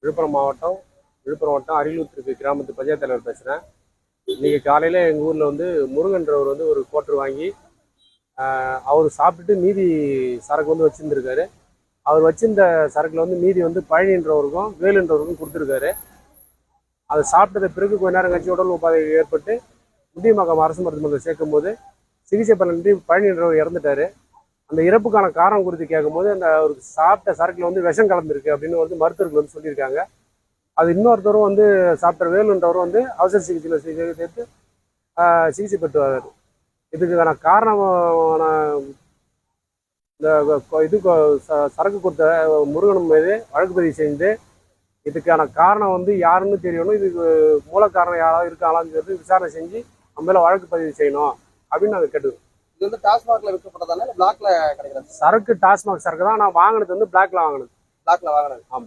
விழுப்புரம் வட்டம் அரியலூர் கிராமத்து பஞ்சாயத்து தலைவர் பேசுகிறேன். இன்றைக்கி காலையில் எங்கள் ஊரில் வந்து முருகன்றவர் வந்து ஒரு குவார்டர் வாங்கி அவர் சாப்பிட்டுட்டு மீதி சரக்கு வந்து வச்சுருந்துருக்காரு. அவர் வச்சிருந்த சரக்கில் வந்து மீதி வந்து பழனின்றவருக்கும் வேலுன்றவருக்கும் கொடுத்துருக்காரு. அதை சாப்பிட்டத பிறகு கொஞ்ச நேரம் கழிச்சு உடல் உபாதை ஏற்பட்டு முண்டியம்பாக்கம் அரசு மருத்துவமனையில் சேர்க்கும் போது சிகிச்சை பலனின்றி பழனின்றவர் இறந்துட்டார். அந்த இறப்புக்கான காரணம் குறித்து கேட்கும்போது அந்த அவருக்கு சாப்பிட்ட சரக்கில் வந்து விஷம் கலந்துருக்கு அப்படின்னு வந்து மருத்துவர்கள் வந்து சொல்லியிருக்காங்க. அது இன்னொருத்தரும் வந்து சாப்பிட்ட வேலுன்றவரும் வந்து அவசர சிகிச்சையில் சேர்த்து சிகிச்சை பெற்று வர்றாரு. இதுக்கான காரணமான இந்த இது சரக்கு கொடுத்த முருகன் மீது வழக்கு பதிவு செஞ்சு இதுக்கான காரணம் வந்து யாருன்னு தெரியணும், இதுக்கு மூல காரணம் யாராவது இருக்காங்களான்னு சொல்லி விசாரணை செஞ்சு நம்ம மேலே வழக்கு பதிவு செய்யணும் அப்படின்னு நாங்கள் கேட்டுக்கிறோம். இது வந்து டாஸ்மாக்ல விற்கப்பட்டதால பிளாக்ல கிடைக்கிறது சரக்கு டாஸ்மாக் சரக்கு தான். நான் வாங்கினது வந்து பிளாக்ல வாங்கினது. ஆமாம்.